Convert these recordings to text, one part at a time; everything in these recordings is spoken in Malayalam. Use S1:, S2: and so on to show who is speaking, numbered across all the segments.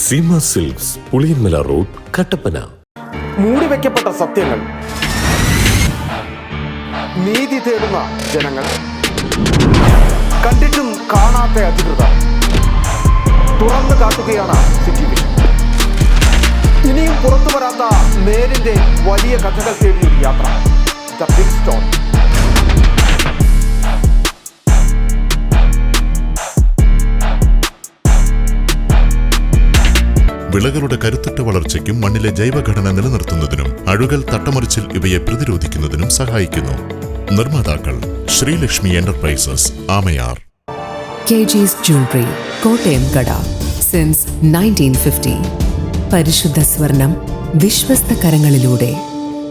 S1: Seema silks, Puliyanmala road, Kattappana.
S2: മൂടിവെക്കപ്പെട്ട സത്യങ്ങൾ, നീതി തേടുന്ന ജനങ്ങൾ, കണ്ടിട്ടും കാണാത്ത അധികൃതർ തുറന്നു കാട്ടുകയാണ് സിറ്റി വിഷൻ. ഇനിയും പുറത്തു വരാത്ത നേരിന്റെ വലിയ കഥകൾ തേടിയൊരു യാത്ര, ദ ബിഗ് സ്റ്റോറി.
S3: വിളകളുടെ കരുത്തുറ്റ വളർച്ചയ്ക്കും മണ്ണിലെ ജൈവഘടന നിലനിർത്തുന്നതിനും അഴുകൽ, തട്ടമറിച്ചിൽ ഇവയെ പ്രതിരോധിക്കുന്നതിനും സഹായിക്കുന്നു. നിർമ്മാതാക്കൾ Sreelakshmi enterprises, Amayar.
S4: KG's Jewelry, Kottayam കട, സിൻസ് 1950. പരിശുദ്ധ സ്വർണം വിശ്വസ്ത കരങ്ങളിലൂടെ.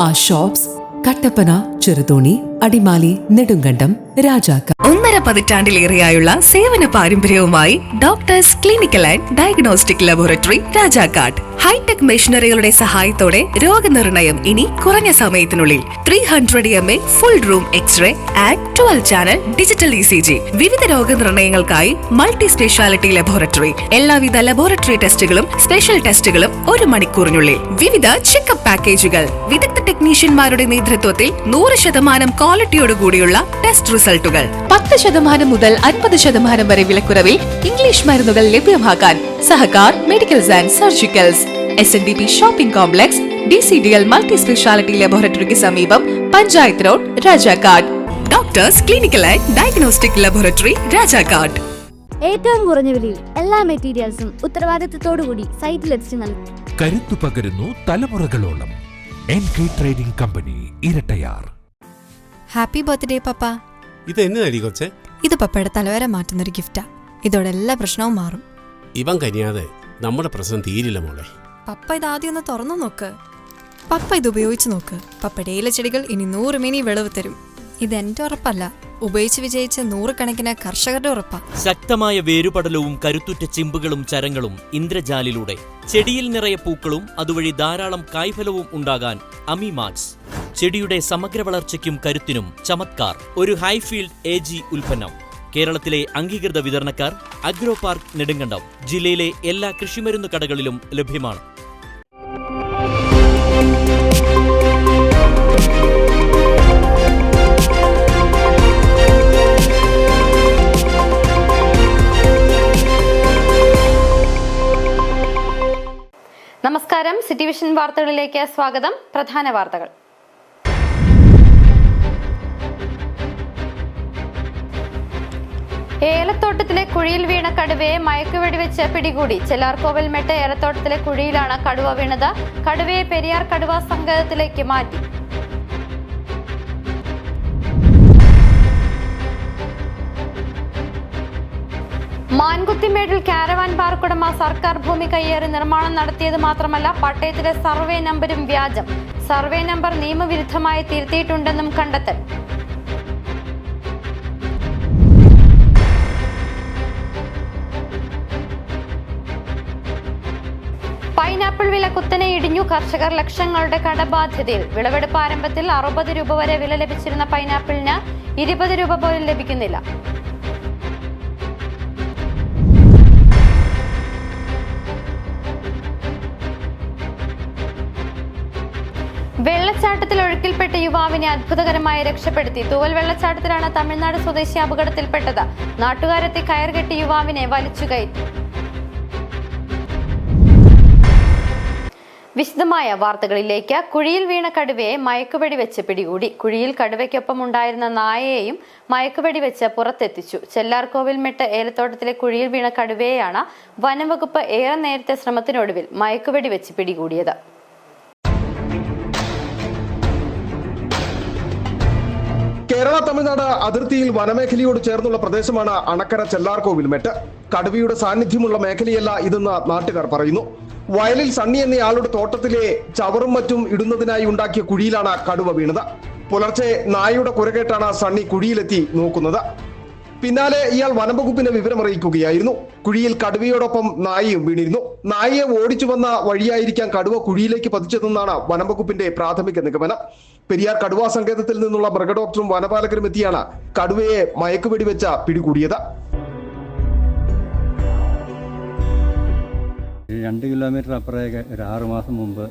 S4: ആ ഷോപ്സ് കട്ടപ്പന, ചെറുതോണി, അടിമാലി, നെടുങ്കണ്ടം, രാജാക്ക.
S5: 1.5 പതിറ്റാണ്ടിലേറെയായുള്ള സേവന പാരമ്പര്യവുമായി doctors clinical and diagnostic laboratory, Rajakkad. Hi tech മെഷീനറികളുടെ സഹായത്തോടെ രോഗനിർണയം ഇനി കുറഞ്ഞ സമയത്തിനുള്ളിൽ. 300 mA full room x ray and 12 channel digital ECG. വിവിധ രോഗനിർണയങ്ങൾക്കായി മൾട്ടി സ്പെഷ്യാലിറ്റി ലബോറട്ടറി. എല്ലാവിധ ലബോറട്ടറി ടെസ്റ്റുകളും സ്പെഷ്യൽ ടെസ്റ്റുകളും 1 മണിക്കൂറിനുള്ളിൽ. വിവിധ ചെക്കപ്പ് പാക്കേജുകൾ. വിദഗ്ധ ടെക്നീഷ്യന്മാരുടെ നേതൃത്വത്തിൽ 100% ക്വാളിറ്റിയോടുകൂടിയുള്ള ടെസ്റ്റ് റിസൾട്ടുകൾ. 10% മുതൽ 50% വരെ വിലക്കുറവിൽ ഇംഗ്ലീഷ് മരുന്നുകൾ ലഭ്യമാക്കാൻ Sahakar medicals and surgicals, SNDP shopping complex, DCDL multi speciality ലബോറട്ടറിക്ക് സമീപം, panchayat road, Rajakkad. Doctors clinical and diagnostic laboratory, Rajakkad.
S6: ഏറ്റവും കുറഞ്ഞ വിലയിൽ എല്ലാ മെറ്റീരിയൽസും ഉത്തരവാദിത്തത്തോടുകൂടി സൈറ്റിലെത്തിച്ച് നൽകും.
S7: കരുത്തു പകരുന്നു തലമുറകളോളം. NK trading company, Erattayar.
S8: Happy birthday പപ്പ.
S9: ഇത് എന്നതടി കൊച്ചേ?
S8: ഇത് പപ്പയുടെ തലവരെ മാറ്റുന്നൊരു ഗിഫ്റ്റാ. ഇതോടെ എല്ലാ പ്രശ്നവും മാറും.
S9: ഇവൻ കനിയാതെ നമ്മുടെ പ്രശ്നം തീരില്ല മോളെ.
S8: പപ്പ ഇത് ആദ്യം ഒന്ന് തുറന്നു നോക്ക്. പപ്പ ഇത് ഉപയോഗിച്ച് നോക്ക്. പപ്പയുടെ ഇലച്ചെടികൾ ഇനി 100 മിനി വിളവ് തരും. ഇത് എന്റെ ഉറപ്പല്ല, ഉപയോഗിച്ച് വിജയിച്ച 100 കണക്കിന് കർഷകരുടെ ഉറപ്പാ.
S10: ശക്തമായ വേരുപടലവും കരുത്തുറ്റ ചിമ്പുകളും ചരങ്ങളും ഇന്ദ്രജാലിലൂടെ ചെടിയിൽ നിറയെ പൂക്കളും അതുവഴി ധാരാളം കായ്ഫലവും ഉണ്ടാകാൻ അമിമാക്സ്. ചെടിയുടെ സമഗ്ര വളർച്ചയ്ക്കും കരുത്തിനും ചമത്കാർ. ഒരു ഹൈഫീൽഡ് AG ഉൽപ്പന്നം. കേരളത്തിലെ അംഗീകൃത വിതരണക്കാർ അഗ്രോ പാർക്ക്, നെടുങ്കണ്ടം. ജില്ലയിലെ എല്ലാ കൃഷിമരുന്ന് കടകളിലും ലഭ്യമാണ്.
S11: നമസ്കാരം, സിറ്റി വിഷൻ വാർത്തകളിലേക്ക് സ്വാഗതം. പ്രധാന വാർത്തകൾ. ഏലത്തോട്ടത്തിലെ കുഴിയിൽ വീണ കടുവയെ മയക്കുവെടിവെച്ച് പിടികൂടി. ചെല്ലാർകോവിൽ മെട്ട് ഏലത്തോട്ടത്തിലെ കുഴിയിലാണ് കടുവ വീണത്. കടുവയെ പെരിയാർ കടുവ സങ്കേതത്തിലേക്ക് മാറ്റി. മാൻകുത്തിമേടിൽ കാരവാൻ പാർക്കുടമ സർക്കാർ ഭൂമി കയ്യേറി നിർമ്മാണം നടത്തിയത് മാത്രമല്ല, പട്ടയത്തിലെ സർവേ നമ്പരും വ്യാജം. സർവേ നമ്പർ നിയമവിരുദ്ധമായി തിരുത്തിയിട്ടുണ്ടെന്നും കണ്ടെത്തൽ. പൈനാപ്പിൾ വില കുത്തനെ ഇടിഞ്ഞു. കർഷകർ ലക്ഷങ്ങളുടെ കടബാധ്യതയിൽ. വിളവെടുപ്പ് ആരംഭത്തിൽ 60 രൂപ വരെ വില ലഭിച്ചിരുന്ന പൈനാപ്പിളിന് 20 രൂപ പോലും ലഭിക്കുന്നില്ല. വെള്ളച്ചാട്ടത്തിൽ ഒഴുക്കിൽപ്പെട്ട യുവാവിനെ അത്ഭുതകരമായി രക്ഷപ്പെടുത്തി. തൂവൽ വെള്ളച്ചാട്ടത്തിലാണ് തമിഴ്നാട് സ്വദേശി അപകടത്തിൽപ്പെട്ടത്. നാട്ടുകാരെത്തി കയർകെട്ടി യുവാവിനെ വലിച്ചു കയറ്റി. വിശദമായ വാർത്തകളിലേക്ക്. കുഴിയിൽ വീണ കടുവയെ മയക്കുവെടി വെച്ച് പിടികൂടി. കുഴിയിൽ കടുവയ്ക്കൊപ്പം ഉണ്ടായിരുന്ന നായയെയും മയക്കുവെടി വെച്ച് പുറത്തെത്തിച്ചു. ചെല്ലാർകോവിൽ മെട്ട് ഏലത്തോട്ടത്തിലെ കുഴിയിൽ വീണ കടുവയെയാണ് വനംവകുപ്പ് ഏറെ നേരത്തെ ശ്രമത്തിനൊടുവിൽ മയക്കുവെടി വെച്ച് പിടികൂടിയത്.
S2: കേരള തമിഴ്നാട് അതിർത്തിയിൽ വനമേഖലയോട് ചേർന്നുള്ള പ്രദേശമാണ് അണക്കര ചെല്ലാർകോവിൽ മെട്ട്. കടുവയുടെ സാന്നിധ്യമുള്ള മേഖലയല്ല ഇതെന്ന് നാട്ടുകാർ പറയുന്നു. വയലിൽ സണ്ണി എന്നയാളുടെ തോട്ടത്തിലെ ചവറും മറ്റും ഇടുന്നതിനായി ഉണ്ടാക്കിയ കുഴിയിലാണ് കടുവ വീണത്. പുലർച്ചെ നായയുടെ കുരകേട്ടാണ് സണ്ണി കുഴിയിലെത്തി നോക്കുന്നത്. പിന്നാലെ ഇയാൾ വനംവകുപ്പിനെ വിവരമറിയിക്കുകയായിരുന്നു. കുഴിയിൽ കടുവയോടൊപ്പം നായയും വീണിരുന്നു. നായയെ ഓടിച്ചു വന്ന വഴിയായിരിക്കാം കടുവ കുഴിയിലേക്ക് പതിച്ചതെന്നാണ് വനംവകുപ്പിന്റെ പ്രാഥമിക നിഗമനം. പെരിയാർ കടുവാ സങ്കേതത്തിൽ നിന്നുള്ള മൃഗഡോക്ടറും വനപാലകരും എത്തിയാണ് കടുവയെ മയക്കുവെടി വെച്ച പിടികൂടിയത്.
S12: 2 കിലോമീറ്റർ അപ്പുറമൊക്കെ ഒരു 6 മാസം മുമ്പ്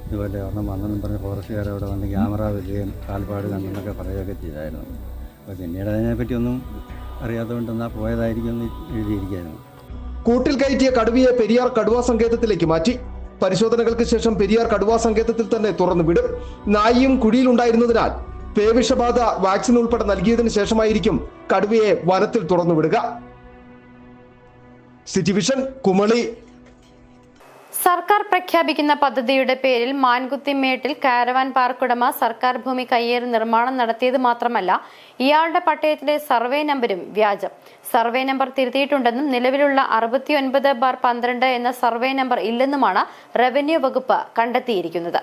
S12: ഇതുപോലെ ഒരെണ്ണം വന്നെന്നും പറഞ്ഞ് ഫോറസ്റ്റുകാർ അവിടെ വന്ന് ക്യാമറ വരികയും കാൽപ്പാട് കണ്ടെന്നൊക്കെ പറയുകയൊക്കെ ചെയ്തായിരുന്നു. അപ്പോൾ പിന്നീട് അതിനെപ്പറ്റി ഒന്നും അറിയാത്തതുകൊണ്ടെന്നാൽ പോയതായിരിക്കും എന്ന് എഴുതിയിരിക്കുകയായിരുന്നു.
S2: കൂട്ടിൽ കയറ്റിയ കടുവയെ പെരിയാർ കടുവാ സങ്കേതത്തിലേക്ക് മാറ്റി. പരിശോധനകൾക്ക് ശേഷം പെരിയാർ കടുവാ സങ്കേതത്തിൽ തന്നെ തുറന്നുവിടും. നായിയും കുഴിയിലുണ്ടായിരുന്നതിനാൽ പേവിഷബാധ വാക്സിൻ ഉൾപ്പെടെ നൽകിയതിനു ശേഷമായിരിക്കും കടുവയെ വനത്തിൽ തുറന്നുവിടുക. City vision, Kumily.
S11: സർക്കാർ പ്രഖ്യാപിക്കുന്ന പദ്ധതിയുടെ പേരിൽ മാൻകുത്തിമേട്ടിൽ കാരവാൻ പാർക്ക് ഉടമ സർക്കാർ ഭൂമി കയ്യേറി നിർമ്മാണം നടത്തിയത് മാത്രമല്ല, ഇയാളുടെ പട്ടയത്തിലെ സർവേ നമ്പരും വ്യാജം. സർവേ നമ്പർ തിരുത്തിയിട്ടുണ്ടെന്നും നിലവിലുള്ള 69/12 എന്ന സർവേ നമ്പർ ഇല്ലെന്നുമാണ് റവന്യൂ വകുപ്പ് കണ്ടെത്തിയിരിക്കുന്നത്.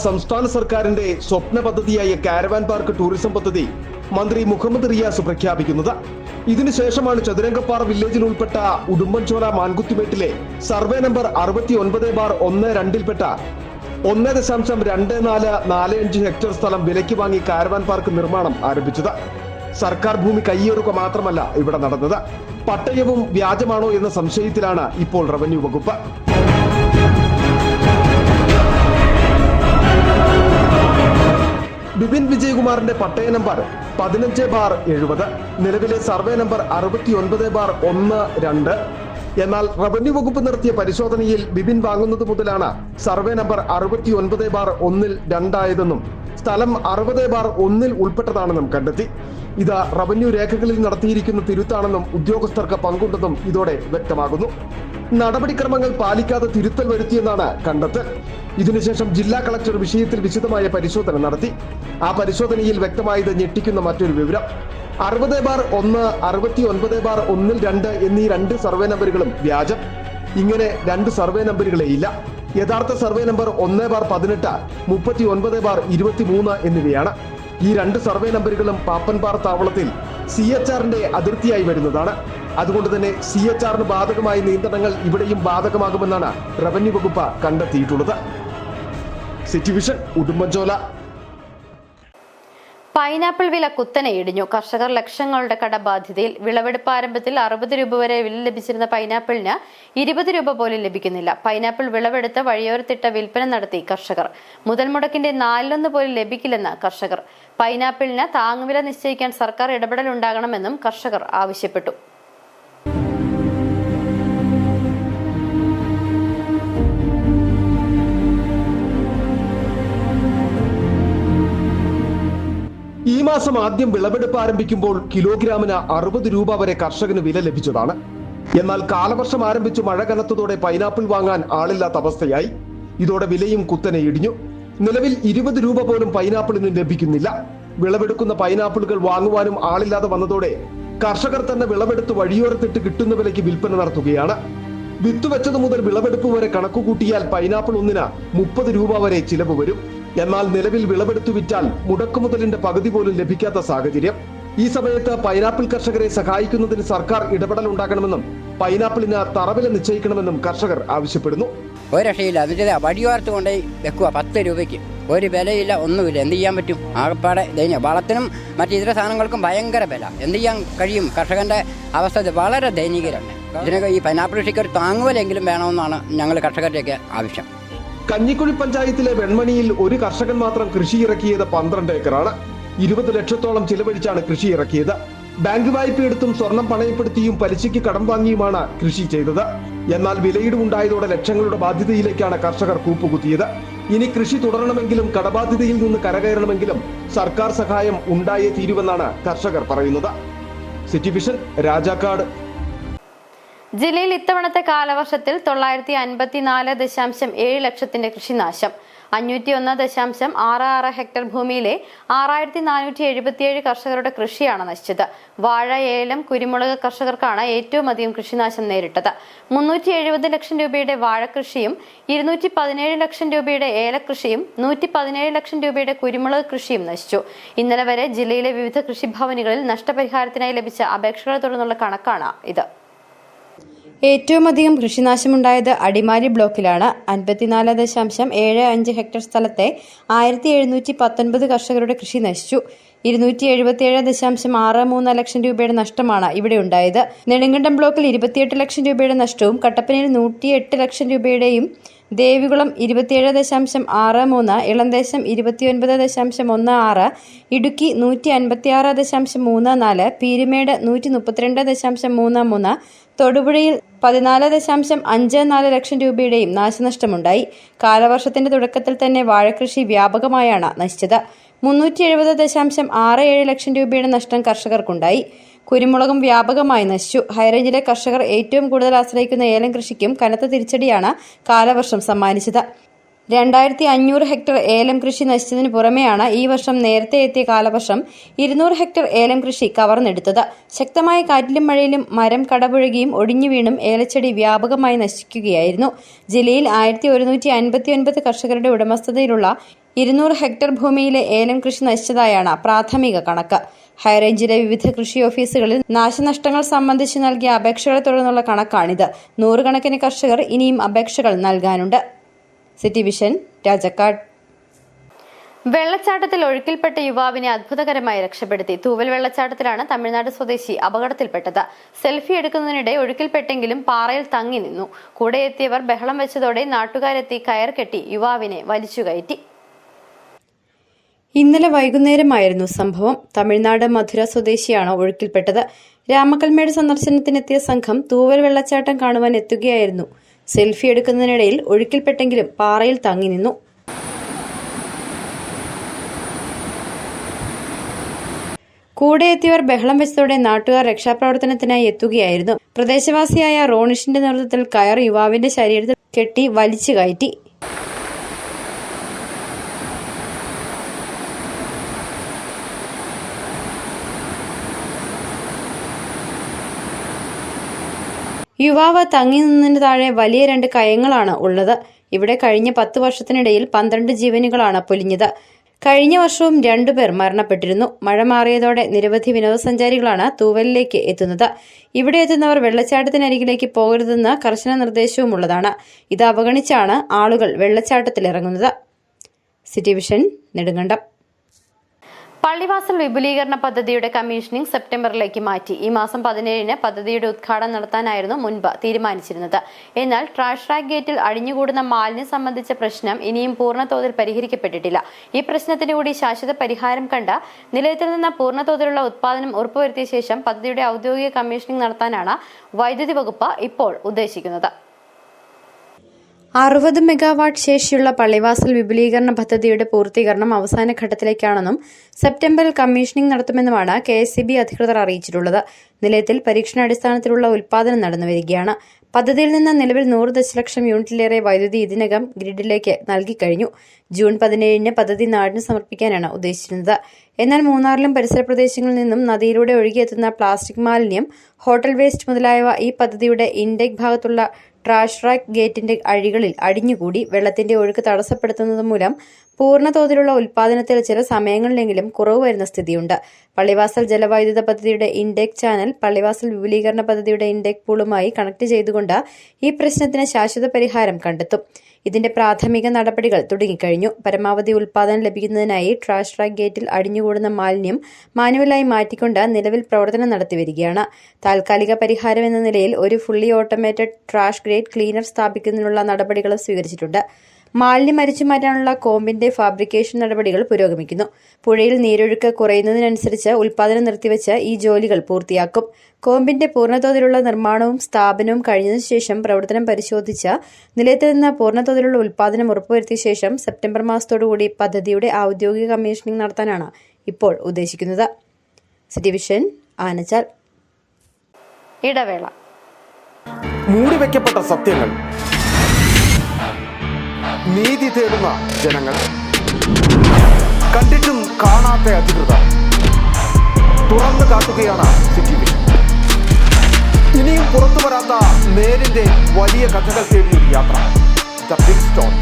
S2: സംസ്ഥാന സർക്കാരിന്റെ സ്വപ്ന പദ്ധതിയായ കാരവാൻ പാർക്ക് ടൂറിസം പദ്ധതി മന്ത്രി മുഹമ്മദ് റിയാസ് പ്രഖ്യാപിക്കുന്നത്. ഇതിനുശേഷമാണ് ചതുരംഗപ്പാറ വില്ലേജിൽ ഉൾപ്പെട്ട ഉടുമ്പൻചോല മാൻകുത്തിമേട്ടിലെ സർവേ നമ്പർ 69/12-ൽപ്പെട്ട 1.2445 ഹെക്ടർ സ്ഥലം വിലയ്ക്ക് വാങ്ങി കാരവാൻ പാർക്ക് നിർമ്മാണം ആരംഭിച്ചത്. സർക്കാർ ഭൂമി കയ്യേറുക മാത്രമല്ല ഇവിടെ നടന്നത്. പട്ടയവും വ്യാജമാണോ എന്ന സംശയത്തിലാണ് ഇപ്പോൾ റവന്യൂ വകുപ്പ്. ബിപിൻ വിജയകുമാറിന്റെ പട്ടയ നമ്പർ 15/70, നിലവിലെ സർവേ നമ്പർ 69/12. എന്നാൽ റവന്യൂ വകുപ്പ് നടത്തിയ പരിശോധനയിൽ ബിപിൻ വാങ്ങുന്നത് മുതലാണ് സർവേ നമ്പർ 69/1 ആയതെന്നും സ്ഥലം 60/1 ഉൾപ്പെട്ടതാണെന്നും കണ്ടെത്തി. ഇത് റവന്യൂ രേഖകളിൽ നടത്തിയിരിക്കുന്ന തിരുത്താണെന്നും ഉദ്യോഗസ്ഥർക്ക് പങ്കുണ്ടെന്നും ഇതോടെ വ്യക്തമാകുന്നു. നടപടിക്രമങ്ങൾ പാലിക്കാതെ തിരുത്തൽ വരുത്തിയെന്നാണ് കണ്ടെത്തൽ. ഇതിനുശേഷം ജില്ലാ കളക്ടർ വിഷയത്തിൽ വിശദമായ പരിശോധന നടത്തി. ആ പരിശോധനയിൽ വ്യക്തമായത് ഞെട്ടിക്കുന്ന മറ്റൊരു വിവരം: 60/1, 69/1-2 എന്നീ 2 സർവേ നമ്പറുകളും വ്യാജം. ഇങ്ങനെ 2 സർവേ നമ്പറുകളേ ഇല്ല. യഥാർത്ഥ സർവേ നമ്പർ 1/18, 39/23 എന്നിവയാണ്. ഈ 2 സർവേ നമ്പറുകളും പാപ്പൻപാറ താവളത്തിൽ CHRന്റെ അതിർത്തിയായി വരുന്നതാണ്. അതുകൊണ്ട് തന്നെ CHRന് ബാധകമായ നിയന്ത്രണങ്ങൾ ഇവിടെയും ബാധകമാകുമെന്നാണ് റവന്യൂ വകുപ്പ് കണ്ടെത്തിയിട്ടുള്ളത്. City vision, Udumbanchola.
S11: പൈനാപ്പിൾ വില കുത്തനെ ഇടിഞ്ഞു. കർഷകർ ലക്ഷങ്ങളുടെ കടബാധ്യതയിൽ. വിളവെടുപ്പ് ആരംഭത്തിൽ 60 രൂപ വരെ വില ലഭിച്ചിരുന്ന പൈനാപ്പിളിന് 20 രൂപ പോലും ലഭിക്കുന്നില്ല. പൈനാപ്പിൾ വിളവെടുത്ത് വഴിയോരത്തിട്ട വിൽപ്പന നടത്തി കർഷകർ. മുതൽ മുടക്കിന്റെ 4/1 പോലും ലഭിക്കില്ലെന്ന് കർഷകർ. പൈനാപ്പിളിന് താങ്ങുവില നിശ്ചയിക്കാൻ സർക്കാർ ഇടപെടലുണ്ടാകണമെന്നും കർഷകർ ആവശ്യപ്പെട്ടു.
S2: ഈ മാസം ആദ്യം വിളവെടുപ്പ് ആരംഭിക്കുമ്പോൾ കിലോഗ്രാമിന് 60 രൂപ വരെ കർഷകന് വില ലഭിച്ചതാണ്. എന്നാൽ കാലവർഷം ആരംഭിച്ചു മഴ കനത്തതോടെ പൈനാപ്പിൾ വാങ്ങാൻ ആളില്ലാത്ത അവസ്ഥയായി. ഇതോടെ വിലയും കുത്തനെ ഇടിഞ്ഞു. നിലവിൽ 20 രൂപ പോലും പൈനാപ്പിളിന് ലഭിക്കുന്നില്ല. വിളവെടുക്കുന്ന പൈനാപ്പിളുകൾ വാങ്ങുവാനും ആളില്ലാതെ വന്നതോടെ കർഷകർ തന്നെ വിളവെടുത്ത് വഴിയോരത്തിട്ട് കിട്ടുന്ന വിലയ്ക്ക് വിൽപ്പന നടത്തുകയാണ്. വിത്തുവെച്ചത് മുതൽ വിളവെടുപ്പ് വരെ കണക്കുകൂട്ടിയാൽ പൈനാപ്പിൾ ഒന്നിന് 30 രൂപ വരെ ചിലവ് വരും. എന്നാൽ നിലവിൽ വിളവെടുത്തു വിറ്റാൽ മുടക്കുമുതലിന്റെ പകുതി പോലും ലഭിക്കാത്ത സാഹചര്യം. ഈ സമയത്ത് പൈനാപ്പിൾ കർഷകരെ സഹായിക്കുന്നതിന് സർക്കാർ ഇടപെടൽ ഉണ്ടാക്കണമെന്നും പൈനാപ്പിളിന് തറവില നിശ്ചയിക്കണമെന്നും കർഷകർ ആവശ്യപ്പെടുന്നു.
S13: ഒരു രക്ഷയില്ല. അതിൻ്റെ വടിയോർത്ത് കൊണ്ടുപോയി വെക്കുക 10 രൂപയ്ക്ക്. ഒരു വിലയില്ല, ഒന്നുമില്ല. എന്ത് ചെയ്യാൻ പറ്റും? ആകപ്പാടെ ദയനീയം. വളത്തിനും മറ്റു ഇതര സാധനങ്ങൾക്കും ഭയങ്കര വില. എന്ത് ചെയ്യാൻ കഴിയും? കർഷകന്റെ അവസ്ഥ വളരെ ദയനീയമാണ്. ഇതിനൊക്കെ ഈ പൈനാപ്പിൾ കൃഷിക്ക് ഒരു താങ്ങുവിലെങ്കിലും വേണമെന്നാണ് ഞങ്ങൾ കർഷകരുടെയൊക്കെ ആവശ്യം.
S2: കഞ്ഞിക്കുഴി പഞ്ചായത്തിലെ വെൺമണിയിൽ ഒരു കർഷകൻ മാത്രം കൃഷി ഇറക്കിയത് 12 ഏക്കറാണ്. 20 ലക്ഷത്തോളം ചിലവഴിച്ചാണ് കൃഷി ഇറക്കിയത്. ബാങ്ക് വായ്പയെടുത്തും സ്വർണം പണയപ്പെടുത്തിയും പലിശയ്ക്ക് കടം വാങ്ങിയുമാണ് കൃഷി ചെയ്തത്. എന്നാൽ വിലയിടിവുണ്ടായതോടെ ലക്ഷങ്ങളുടെ ബാധ്യതയിലേക്കാണ് കർഷകർ കൂപ്പുകുത്തിയത്. ഇനി കൃഷി തുടരണമെങ്കിലും കടബാധ്യതയിൽ നിന്ന് കരകയറണമെങ്കിലും സർക്കാർ സഹായം ഉണ്ടായേ തീരുവെന്നാണ് കർഷകർ പറയുന്നത്. City vision, Rajakkad.
S11: ജില്ലയിൽ ഇത്തവണത്തെ കാലവർഷത്തിൽ 954.7 ലക്ഷത്തിന്റെ കൃഷിനാശം. 501.66 ഹെക്ടർ ഭൂമിയിലെ 6477 കർഷകരുടെ കൃഷിയാണ് നശിച്ചത്. വാഴ, ഏലം, കുരുമുളക് കർഷകർക്കാണ് ഏറ്റവും അധികം കൃഷിനാശം നേരിട്ടത്. 370 ലക്ഷം രൂപയുടെ വാഴകൃഷിയും 217 ലക്ഷം രൂപയുടെ ഏലകൃഷിയും 117 ലക്ഷം രൂപയുടെ കുരുമുളക് കൃഷിയും നശിച്ചു. ഇന്നലെ വരെ ജില്ലയിലെ വിവിധ കൃഷിഭവനുകളിൽ നഷ്ടപരിഹാരത്തിനായി ലഭിച്ച അപേക്ഷകളെ തുടർന്നുള്ള കണക്കാണ് ഇത്. ഏറ്റവും അധികം കൃഷിനാശമുണ്ടായത് അടിമാലി ബ്ലോക്കിലാണ്. 54.75 ഹെക്ടർ സ്ഥലത്തെ 1719 കർഷകരുടെ കൃഷി നശിച്ചു. 277.63 ലക്ഷം രൂപയുടെ നഷ്ടമാണ് ഇവിടെ ഉണ്ടായത്. നെടുങ്കണ്ടം ബ്ലോക്കിൽ 28 ലക്ഷം രൂപയുടെ നഷ്ടവും കട്ടപ്പനയിൽ 108 ലക്ഷം രൂപയുടെയും ദേവികുളം 27.63, ഇളന്തേശം 29.16, ഇടുക്കി 156.34, പീരുമേട് 132.33, തൊടുപുഴയിൽ 14.54 ലക്ഷം രൂപയുടെയും നാശനഷ്ടമുണ്ടായി. കാലവർഷത്തിന്റെ തുടക്കത്തിൽ തന്നെ വാഴകൃഷി വ്യാപകമായാണ് നശിച്ചത്. 370.67 ലക്ഷം രൂപയുടെ നഷ്ടം കർഷകർക്കുണ്ടായി. കുരുമുളകും വ്യാപകമായി നശിച്ചു. ഹൈറേഞ്ചിലെ കർഷകർ ഏറ്റവും കൂടുതൽ ആശ്രയിക്കുന്ന ഏലം കൃഷിക്കും കനത്ത തിരിച്ചടിയാണ് കാലവർഷം സമ്മാനിച്ചത്. 2500 ഹെക്ടർ ഏലം കൃഷി നശിച്ചതിന് പുറമെയാണ് ഈ വർഷം നേരത്തെ എത്തിയ കാലവർഷം 200 ഹെക്ടർ ഏലം കൃഷി കവർന്നെടുത്തത്. ശക്തമായ കാറ്റിലും മഴയിലും മരം കടപുഴകിയും ഒടിഞ്ഞു വീണും ഏലച്ചെടി വ്യാപകമായി നശിക്കുകയായിരുന്നു. ജില്ലയിൽ 1159 കർഷകരുടെ ഉടമസ്ഥതയിലുള്ള 200 ഹെക്ടർ ഭൂമിയിലെ ഏലം കൃഷി നശിച്ചതായാണ് പ്രാഥമിക കണക്ക്. ഹൈറേഞ്ചിലെ വിവിധ കൃഷി ഓഫീസുകളിൽ നാശനഷ്ടങ്ങൾ സംബന്ധിച്ച് നൽകിയ അപേക്ഷകളെ തുടർന്നുള്ള കണക്കാണിത്. 100 കണക്കിന് കർഷകർ ഇനിയും അപേക്ഷകൾ നൽകാനുണ്ട്. City vision, Rajakkad. വെള്ളച്ചാട്ടത്തിൽ ഒഴുക്കിൽപ്പെട്ട യുവാവിനെ അത്ഭുതകരമായി രക്ഷപ്പെടുത്തി. തൂവൽ വെള്ളച്ചാട്ടത്തിലാണ് തമിഴ്നാട് സ്വദേശി അപകടത്തിൽപ്പെട്ടത്. സെൽഫി എടുക്കുന്നതിനിടെ ഒഴുക്കിൽപ്പെട്ടെങ്കിലും പാറയിൽ തങ്ങി നിന്നു. കൂടെ എത്തിയവർ ബഹളം വെച്ചതോടെ നാട്ടുകാരെത്തി കയർ കെട്ടി യുവാവിനെ വലിച്ചുകയറ്റി. ഇന്നലെ വൈകുന്നേരമായിരുന്നു സംഭവം. തമിഴ്നാട് മധുര സ്വദേശിയാണ് ഒഴുക്കിൽപ്പെട്ടത്. രാമക്കൽമേട് സന്ദർശനത്തിനെത്തിയ സംഘം തൂവൽ വെള്ളച്ചാട്ടം കാണുവാൻ എത്തുകയായിരുന്നു. സെൽഫി എടുക്കുന്നതിനിടയിൽ ഒഴുക്കിൽപ്പെട്ടെങ്കിലും പാറയിൽ തങ്ങി നിന്നു. കൂടെ എത്തിയവർ ബഹളം വെച്ചതോടെ നാട്ടുകാർ രക്ഷാപ്രവർത്തനത്തിനായി എത്തുകയായിരുന്നു. പ്രദേശവാസിയായ റോണിഷിന്റെ നേതൃത്വത്തിൽ കയർ യുവാവിന്റെ ശരീരത്തിൽ കെട്ടി വലിച്ചു കയറ്റി. യുവാവ് തങ്ങി നിന്നതിന് താഴെ വലിയ 2 കയങ്ങളാണ് ഉള്ളത്. ഇവിടെ കഴിഞ്ഞ 10 വർഷത്തിനിടയിൽ 12 ജീവനുകളാണ് പൊലിഞ്ഞത്. കഴിഞ്ഞ വർഷവും 2 പേർ മരണപ്പെട്ടിരുന്നു. മഴ മാറിയതോടെ നിരവധി വിനോദസഞ്ചാരികളാണ് തൂവലിലേക്ക് എത്തുന്നത്. ഇവിടെ എത്തുന്നവർ വെള്ളച്ചാട്ടത്തിനരികിലേക്ക് പോകരുതെന്ന് കർശന നിർദ്ദേശവുമുള്ളതാണ്. ഇത് അവഗണിച്ചാണ് ആളുകൾ വെള്ളച്ചാട്ടത്തിലിറങ്ങുന്നത്. City vision, Nedumkandam. പള്ളിവാസൽ വിപുലീകരണ പദ്ധതിയുടെ കമ്മീഷനിംഗ് സെപ്റ്റംബറിലേക്ക് മാറ്റി. ഈ മാസം 17-ന് പദ്ധതിയുടെ ഉദ്ഘാടനം നടത്താനായിരുന്നു മുൻപ് തീരുമാനിച്ചിരുന്നത്. എന്നാൽ ട്രാഷ് റാക്ക് ഗേറ്റിൽ അടിഞ്ഞുകൂടുന്ന മാലിന്യം സംബന്ധിച്ച പ്രശ്നം ഇനിയും പൂർണ്ണതോതിൽ പരിഹരിക്കപ്പെട്ടിട്ടില്ല. ഈ പ്രശ്നത്തിന് കൂടി ശാശ്വത പരിഹാരം കണ്ട നിലയത്തിൽ നിന്ന് പൂർണ്ണതോതിലുള്ള ഉത്പാദനം ഉറപ്പുവരുത്തിയ ശേഷം പദ്ധതിയുടെ ഔദ്യോഗിക കമ്മീഷനിംഗ് നടത്താനാണ് വൈദ്യുതി വകുപ്പ് ഇപ്പോൾ ഉദ്ദേശിക്കുന്നത്. 60 മെഗാവാട്ട് ശേഷിയുള്ള പള്ളിവാസൽ വിപുലീകരണ പദ്ധതിയുടെ പൂർത്തീകരണം അവസാന ഘട്ടത്തിലേക്കാണെന്നും സെപ്റ്റംബറിൽ കമ്മീഷനിംഗ് നടത്തുമെന്നുമാണ് KSEB അധികൃതർ അറിയിച്ചിട്ടുള്ളത്. നിലയത്തിൽ പരീക്ഷണാടിസ്ഥാനത്തിലുള്ള ഉൽപ്പാദനം നടന്നുവരികയാണ്. പദ്ധതിയിൽ നിന്ന് നിലവിൽ 100 ദശലക്ഷം യൂണിറ്റിലേറെ വൈദ്യുതി ഇതിനകം ഗ്രിഡിലേക്ക് നൽകിക്കഴിഞ്ഞു. ജൂൺ 17-ന് പദ്ധതി നാടിന് സമർപ്പിക്കാനാണ് ഉദ്ദേശിച്ചിരുന്നത്. എന്നാൽ മൂന്നാറിലും പരിസര പ്രദേശങ്ങളിൽ നിന്നും നദിയിലൂടെ ഒഴുകിയെത്തുന്ന പ്ലാസ്റ്റിക് മാലിന്യം, ഹോട്ടൽ വേസ്റ്റ് മുതലായവ ഈ പദ്ധതിയുടെ ഇൻടേക്ക് ഭാഗത്തുള്ള ട്രാഷ് റാക്ക് ഗേറ്റിന്റെ അഴികളിൽ അടിഞ്ഞുകൂടി വെള്ളത്തിന്റെ ഒഴുക്ക് തടസ്സപ്പെടുത്തുന്നത് മൂലം പൂർണ്ണതോതിലുള്ള ഉൽപ്പാദനത്തിൽ ചില സമയങ്ങളിലെങ്കിലും കുറവ് വരുന്ന സ്ഥിതിയുണ്ട്. പള്ളിവാസൽ ജലവൈദ്യുത പദ്ധതിയുടെ ഇൻടേക്ക് ചാനൽ പള്ളിവാസൽ വിപുലീകരണ പദ്ധതിയുടെ ഇൻടേക്ക് പൂളുമായി കണക്ട് ചെയ്തുകൊണ്ട് ഈ പ്രശ്നത്തിന് ശാശ്വത പരിഹാരം കണ്ടെത്തും. ഇതിന്റെ പ്രാഥമിക നടപടികൾ തുടങ്ങിക്കഴിഞ്ഞു. പരമാവധി ഉൽപ്പാദനം ലഭിക്കുന്നതിനായി ട്രാഷ് റാക്ക് ഗേറ്റിൽ അടിഞ്ഞുകൂടുന്ന മാലിന്യം മാനുവലായി മാറ്റിക്കൊണ്ട് നിലവിൽ പ്രവർത്തനം നടത്തിവരികയാണ്. താൽക്കാലിക പരിഹാരം എന്ന നിലയിൽ ഒരു fully automated trash grade cleaner സ്ഥാപിക്കുന്നതിനുള്ള നടപടികളും സ്വീകരിച്ചിട്ടുണ്ട്. മാലിന്യം അരിച്ചുമാറ്റാനുള്ള കോമ്പിന്റെ ഫാബ്രിക്കേഷൻ നടപടികൾ പുരോഗമിക്കുന്നു. പുഴയിൽ നീരൊഴുക്ക് കുറയുന്നതിനനുസരിച്ച് ഉൽപ്പാദനം നിർത്തിവെച്ച് ഈ ജോലികൾ പൂർത്തിയാക്കും. കോമ്പിന്റെ പൂർണ്ണതോതിലുള്ള നിർമ്മാണവും സ്ഥാപനവും കഴിഞ്ഞതിനു ശേഷം പ്രവർത്തനം പരിശോധിച്ച് നിലയത്തിൽ നിന്ന് പൂർണ്ണതോതിലുള്ള ഉൽപ്പാദനം ഉറപ്പുവരുത്തിയ ശേഷം സെപ്റ്റംബർ മാസത്തോടുകൂടി പദ്ധതിയുടെ ഔദ്യോഗിക കമ്മീഷനിംഗ് നടത്താനാണ് ഇപ്പോൾ ഉദ്ദേശിക്കുന്നത്. City vision, Anachal. ഇടവേള.
S2: മൂടിവെക്കപ്പെട്ട സത്യങ്ങൾ, നീതി തേടുന്ന ജനങ്ങൾ, കണ്ടിട്ടും കാണാത്ത അധികൃതർ. തുറന്നു കാട്ടുകയാണ് സിറ്റി വിഷൻ. ഇനിയും പുറത്തു വരാത്ത നേരിന്റെ വലിയ കഥകൾ തേടിയൊരു യാത്ര. The big story.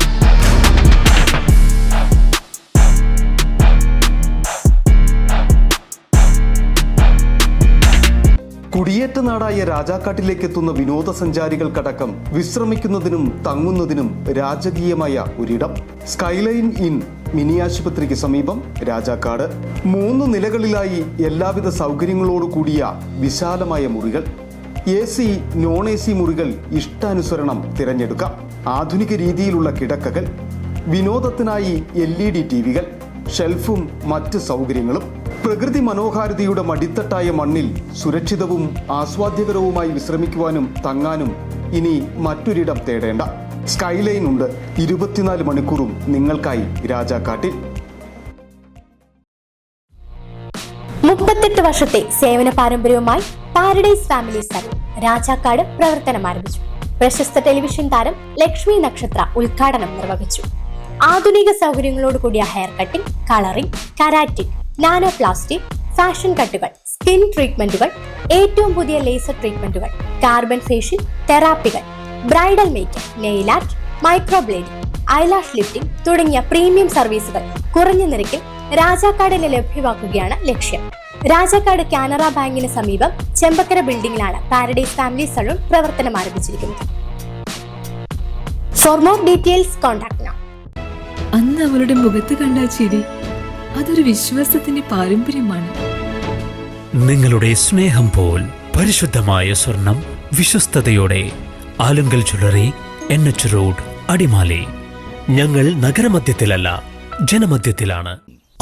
S2: കുടിയേറ്റ നാടായ രാജാക്കാട്ടിലേക്ക് എത്തുന്ന വിനോദസഞ്ചാരികൾക്കടക്കം വിശ്രമിക്കുന്നതിനും തങ്ങുന്നതിനും രാജകീയമായ ഒരിടം. സ്കൈലൈൻ ഇൻ മിനി ആശുപത്രിക്ക് സമീപം രാജാക്കാട്. 3 നിലകളിലായി എല്ലാവിധ സൗകര്യങ്ങളോട് കൂടിയ വിശാലമായ മുറികൾ. AC, നോൺ AC മുറികൾ ഇഷ്ടാനുസരണം തിരഞ്ഞെടുക്കാം. ആധുനിക രീതിയിലുള്ള കിടക്കകൾ, വിനോദത്തിനായി LED ടിവികൾ, ഷെൽഫും മറ്റ് സൗകര്യങ്ങളും. പ്രകൃതി മനോഹാരിതയുടെ മടിത്തട്ടായ മണ്ണിൽ സുരക്ഷിതവും ആസ്വാദ്യകരവുമായി വിശ്രമിക്കുവാനും തങ്ങാനും ഇനി മറ്റൊരിടം തേടേണ്ട. സ്കൈലൈൻ ഉണ്ട് 24 മണിക്കൂറും നിങ്ങൾക്കായി രാജാക്കാട്ടിൽ.
S6: 38 വർഷത്തെ സേവന പാരമ്പര്യവുമായി പാരഡൈസ് ഫാമിലി സലൂൺ രാജാക്കാട് പ്രവർത്തനം ആരംഭിച്ചു. പ്രശസ്ത ടെലിവിഷൻ താരം ലക്ഷ്മി നക്ഷത്ര ഉദ്ഘാടനം നിർവഹിച്ചു. ആധുനിക സൗകര്യങ്ങളോട് കൂടിയ hair cutting, colouring, keratin, nano plastic, fashion കട്ടുകൾ, സ്കിൻ ട്രീറ്റ്മെന്റുകൾ, ഏറ്റവും പുതിയ ലേസർ ട്രീറ്റ്മെന്റുകൾ, കാർബൺ ഫേഷ്യൽ തെറാപ്പികൾ, bridal makeup, nail art, microblading, eyelash lifting തുടങ്ങിയ പ്രീമിയം സർവീസുകൾ കുറഞ്ഞ നിരക്കിൽ രാജാക്കാടിന് ലഭ്യമാക്കുകയാണ് ലക്ഷ്യം. രാജാക്കാട് കാനറ ബാങ്കിന് സമീപം ചെമ്പക്കര ബിൽഡിംഗിലാണ് പാരഡൈസ് ഫാമിലി സലൂൺ പ്രവർത്തനം ആരംഭിച്ചിരിക്കുന്നത്. For more details contact now.
S14: അന്ന് അവളുടെ മുഖത്ത് കണ്ട ചിരി അതൊരു വിശ്വാസത്തിന്റെ പാരമ്പര്യമാണ്.
S15: നിങ്ങളുടെ സ്നേഹം പോൽ പരിശുദ്ധമായ സ്വർണം വിശ്വസ്തയോടെ Alunkal jewellery, NH road, Adimali. ഞങ്ങൾ നഗരമധ്യത്തിലല്ല, ജനമധ്യത്തിലാണ്.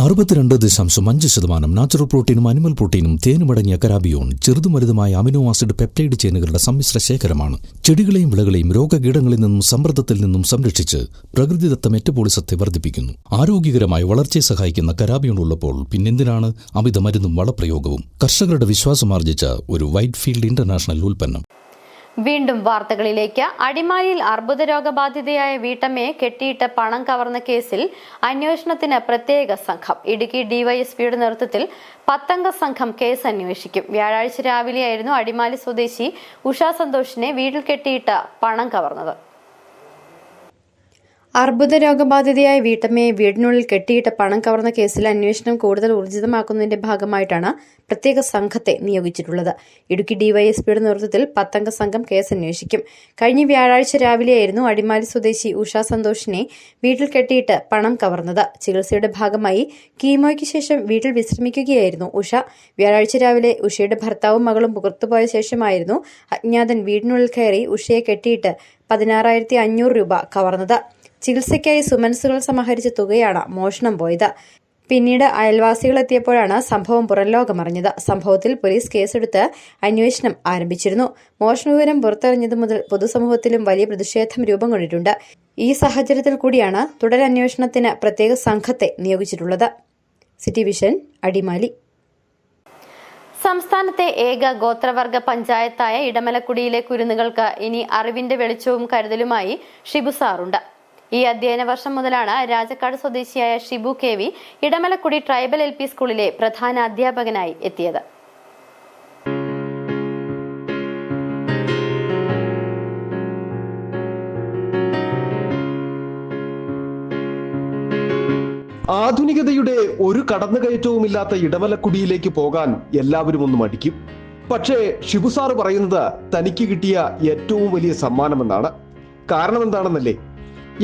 S16: 62.5% നാച്ചുറൽ പ്രോട്ടീനും അനിമൽ പ്രോട്ടീനും തേനുമടങ്ങിയ കരാബിയോൺ ചെറുതും വലുതുമായ അമിനോ ആസിഡ് പെപ്റ്റൈഡ് ചെയിനുകളുടെ സമ്മിശ്ര ശേഖരമാണ്. ചെടികളെയും വിളകളെയും രോഗകീടങ്ങളിൽ നിന്നും സമ്മർദ്ദത്തിൽ നിന്നും സംരക്ഷിച്ച് പ്രകൃതിദത്ത മെറ്റബോളിസത്തെ വർദ്ധിപ്പിക്കുന്നു. ആരോഗ്യകരമായ വളർച്ചയെ സഹായിക്കുന്ന കരാബിയോൺ ഉള്ളപ്പോൾ പിന്നെന്തിനാണ് അമിത മരുന്നും വളപ്രയോഗവും? കർഷകരുടെ വിശ്വാസമാർജിച്ച ഒരു വൈറ്റ് ഫീൽഡ് ഇന്റർനാഷണൽ ഉൽപ്പന്നം.
S11: വീണ്ടും വാർത്തകളിലേക്ക്. അടിമാലിയിൽ അർബുദ രോഗബാധിതയായ വീട്ടമ്മയെ കെട്ടിയിട്ട് പണം കവർന്ന കേസിൽ അന്വേഷണത്തിന് പ്രത്യേക സംഘം. ഇടുക്കി ഡിവൈഎസ്പിയുടെ നേതൃത്വത്തിൽ 10 അംഗ സംഘം കേസ് അന്വേഷിക്കും. വ്യാഴാഴ്ച രാവിലെയായിരുന്നു അടിമാലി സ്വദേശി ഉഷ സന്തോഷിനെ വീട്ടിൽ കെട്ടിയിട്ട് പണം കവർന്നത്. അർബുദ രോഗബാധിതയായ വീട്ടമ്മയെ വീടിനുള്ളിൽ കെട്ടിയിട്ട് പണം കവർന്ന കേസിൽ അന്വേഷണം കൂടുതൽ ഊർജിതമാക്കുന്നതിന്റെ ഭാഗമായിട്ടാണ് പ്രത്യേക സംഘത്തെ നിയോഗിച്ചിട്ടുള്ളത്. ഇടുക്കി ഡിവൈഎസ്പിയുടെ നേതൃത്വത്തിൽ 10 അംഗ സംഘം കേസ് അന്വേഷിക്കും. കഴിഞ്ഞ വ്യാഴാഴ്ച രാവിലെയായിരുന്നു അടിമാലി സ്വദേശി ഉഷ സന്തോഷിനെ വീട്ടിൽ കെട്ടിയിട്ട് പണം കവർന്നത്. ചികിത്സയുടെ ഭാഗമായി കീമോയ്ക്ക് ശേഷം വീട്ടിൽ വിശ്രമിക്കുകയായിരുന്നു ഉഷ. വ്യാഴാഴ്ച രാവിലെ ഉഷയുടെ ഭർത്താവും മകളും പുറത്തുപോയ ശേഷമായിരുന്നു അജ്ഞാതൻ വീടിനുള്ളിൽ കയറി ഉഷയെ കെട്ടിയിട്ട് 16,500 രൂപ കവർന്നത്. ചികിത്സയ്ക്കായി സുമനസുകൾ സമാഹരിച്ച തുകയാണ് മോഷണം പോയത്. പിന്നീട് അയൽവാസികൾ എത്തിയപ്പോഴാണ് സംഭവം പുറംലോകമറിഞ്ഞത്. സംഭവത്തിൽ പോലീസ് കേസെടുത്ത് അന്വേഷണം ആരംഭിച്ചിരുന്നു. മോഷണവിവരം പുറത്തറിഞ്ഞതു മുതൽ പൊതുസമൂഹത്തിലും വലിയ പ്രതിഷേധം രൂപം കൊണ്ടിട്ടുണ്ട്. ഈ സാഹചര്യത്തിൽ കൂടിയാണ് തുടരന്വേഷണത്തിന് പ്രത്യേക സംഘത്തെ നിയോഗിച്ചിട്ടുള്ളത്. City vision, Adimali. സംസ്ഥാനത്തെ ഏക ഗോത്രവർഗ പഞ്ചായത്തായ ഇടമലക്കുടിയിലെ കുരുന്നുകൾക്ക് ഇനി അറിവിന്റെ വെളിച്ചവും കരുതലുമായി ഷിബു സാറുണ്ട്. ഈ അധ്യയന വർഷം മുതലാണ് രാജാക്കാട് സ്വദേശിയായ Shibu KV Edamalakkudi tribal LP സ്കൂളിലെ പ്രധാന അധ്യാപകനായി എത്തിയത്.
S2: ആധുനികതയുടെ ഒരു കടന്നുകയറ്റവുമില്ലാത്ത ഇടമലക്കുടിയിലേക്ക് പോകാൻ എല്ലാവരും ഒന്ന് മടിക്കും. പക്ഷേ ഷിബു സാറ് പറയുന്നത് തനിക്ക് കിട്ടിയ ഏറ്റവും വലിയ സമ്മാനമെന്നാണ്. കാരണം എന്താണെന്നല്ലേ?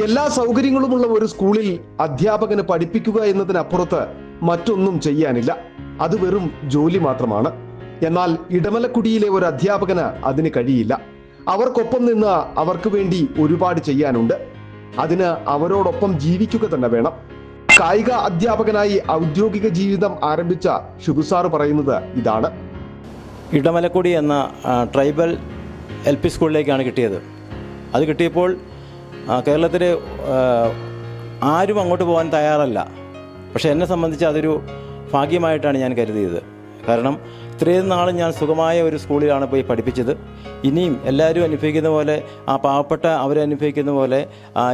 S2: എല്ലാ സൗകര്യങ്ങളുമുള്ള ഒരു സ്കൂളിൽ അധ്യാപകന് പഠിപ്പിക്കുക എന്നതിനപ്പുറത്ത് മറ്റൊന്നും ചെയ്യാനില്ല. അത് വെറും ജോലി മാത്രമാണ്. എന്നാൽ ഇടമലക്കുടിയിലെ ഒരു അധ്യാപകന് അതിന് കഴിയില്ല. അവർക്കൊപ്പം നിന്ന് അവർക്ക് വേണ്ടി ഒരുപാട് ചെയ്യാനുണ്ട്. അതിന് അവരോടൊപ്പം ജീവിക്കുക തന്നെ വേണം. കായിക അധ്യാപകനായി ഔദ്യോഗിക ജീവിതം ആരംഭിച്ച ഷിബു സാറ് പറയുന്നത് ഇതാണ്.
S17: ഇടമലക്കുടി എന്ന ട്രൈബൽ LP സ്കൂളിലേക്കാണ് കിട്ടിയത്. അത് കിട്ടിയപ്പോൾ കേരളത്തിൽ ആരും അങ്ങോട്ട് പോകാൻ തയ്യാറല്ല. പക്ഷേ എന്നെ സംബന്ധിച്ച് അതൊരു ഭാഗ്യമായിട്ടാണ് ഞാൻ കരുതിയത്. കാരണം ഇത്രയും നാൾ ഞാൻ സുഖമായ ഒരു സ്കൂളിലാണ് പോയി പഠിപ്പിച്ചത്. ഇനിയും എല്ലാവരും അനുഭവിക്കുന്ന പോലെ, ആ പാവപ്പെട്ട അവരനുഭവിക്കുന്ന പോലെ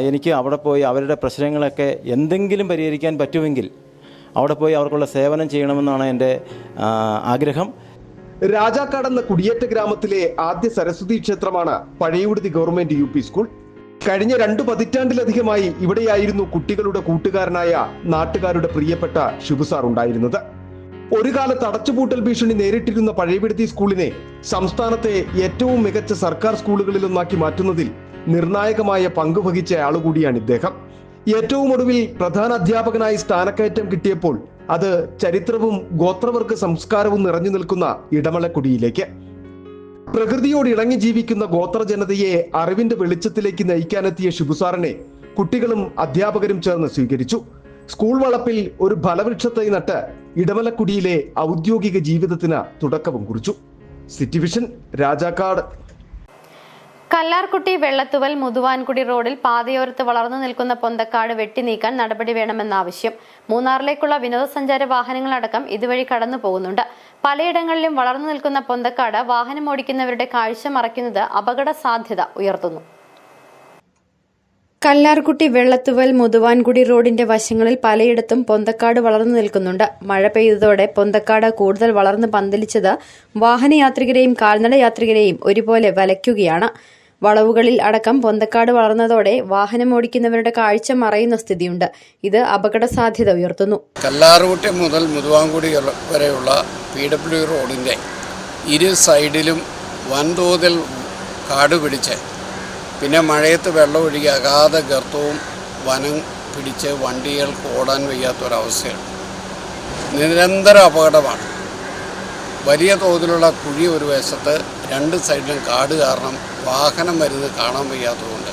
S17: എനിക്ക് അവിടെ പോയി അവരുടെ പ്രശ്നങ്ങളൊക്കെ എന്തെങ്കിലും പരിഹരിക്കാൻ പറ്റുമെങ്കിൽ അവിടെ പോയി അവർക്കുള്ള സേവനം ചെയ്യണമെന്നാണ് എൻ്റെ ആഗ്രഹം.
S2: രാജാക്കാട് എന്ന കുടിയേറ്റ ഗ്രാമത്തിലെ ആദ്യ സരസ്വതി ക്ഷേത്രമാണ് പഴയവിടുതി ഗവൺമെന്റ് UP സ്കൂൾ. കഴിഞ്ഞ 2 പതിറ്റാണ്ടിലധികമായി ഇവിടെയായിരുന്നു കുട്ടികളുടെ കൂട്ടുകാരനായ നാട്ടുകാരുടെ പ്രിയപ്പെട്ട ഷിബുസാർ ഉണ്ടായിരുന്നത്. ഒരു കാലത്ത് അടച്ചുപൂട്ടൽ ഭീഷണി നേരിട്ടിരുന്ന പഴയവിടുതി സ്കൂളിനെ സംസ്ഥാനത്തെ ഏറ്റവും മികച്ച സർക്കാർ സ്കൂളുകളിലൊന്നാക്കി മാറ്റുന്നതിൽ നിർണായകമായ പങ്ക് വഹിച്ച ആളുകൂടിയാണ് ഇദ്ദേഹം. ഏറ്റവും ഒടുവിൽ പ്രധാന അധ്യാപകനായി സ്ഥാനക്കയറ്റം കിട്ടിയപ്പോൾ അത് ചരിത്രവും ഗോത്രവർഗ സംസ്കാരവും നിറഞ്ഞു നിൽക്കുന്ന ഇടമലക്കുടിയിലേക്ക്. പ്രകൃതിയോട് ഇണങ്ങി ജീവിക്കുന്ന ഗോത്ര ജനതയെ അറിവിന്റെ വെളിച്ചത്തിലേക്ക് നയിക്കാനെത്തിയ ഷിബുസാറിനെ കുട്ടികളും അധ്യാപകരും ചേർന്ന് സ്വീകരിച്ചു. സ്കൂൾ വളപ്പിൽ ഒരു ഫലവൃക്ഷത്തൈ നട്ട് ഇടമലക്കുടിയിലെ ഔദ്യോഗിക ജീവിതത്തിന് തുടക്കവും കുറിച്ചു. City vision, Rajakkad.
S11: കല്ലാർകുട്ടി വെള്ളത്തുവൽ മുതുവാൻകുടി റോഡിൽ പാതയോരത്ത് വളർന്നു നിൽക്കുന്ന പൊന്തക്കാട് വെട്ടിനീക്കാൻ നടപടി വേണമെന്ന ആവശ്യം. മൂന്നാറിലേക്കുള്ള വിനോദസഞ്ചാര വാഹനങ്ങളടക്കം ഇതുവഴി കടന്നു പോകുന്നുണ്ട്. പലയിടങ്ങളിലും വളർന്നു നിൽക്കുന്ന പൊന്തക്കാട് വാഹനം ഓടിക്കുന്നവരുടെ കാഴ്ച മറയ്ക്കുന്നത് അപകട സാധ്യത ഉയർത്തുന്നു. കല്ലാർകുട്ടി വെള്ളത്തുവൽ മുതുവാൻകുടി റോഡിന്റെ വശങ്ങളിൽ പലയിടത്തും പൊന്തക്കാട് വളർന്നു നിൽക്കുന്നുണ്ട്. മഴ പെയ്തതോടെ പൊന്തക്കാട് കൂടുതൽ വളർന്ന് പന്തലിച്ചത് വാഹനയാത്രികരെയും കാൽനട യാത്രികരെയും ഒരുപോലെ വലയ്ക്കുകയാണ്. വളവുകളിൽ അടക്കം പൊന്തക്കാട് വളർന്നതോടെ വാഹനം ഓടിക്കുന്നവരുടെ കാഴ്ച മറയുന്ന സ്ഥിതിയുണ്ട്. ഇത് അപകട സാധ്യത ഉയർത്തുന്നു.
S18: കല്ലാർകുട്ടി മുതൽ മുതുവാൻകുടി വരെയുള്ള PW റോഡിന്റെ ഇരു സൈഡിലും വൻതോതിൽ കാട് പിടിച്ച്, പിന്നെ മഴയത്ത് വെള്ളമൊഴുകി അഗാധ ഗർത്തവും വനം പിടിച്ച് വണ്ടികൾക്ക് ഓടാൻ വയ്യാത്തൊരവസ്ഥയാണ്. നിരന്തര അപകടമാണ്. വലിയ തോതിലുള്ള കുഴി ഒരു വശത്ത്, 2 സൈഡിലും കാട് കാരണം വാഹനം വരുന്നത് കാണാൻ വയ്യാത്തതുകൊണ്ട്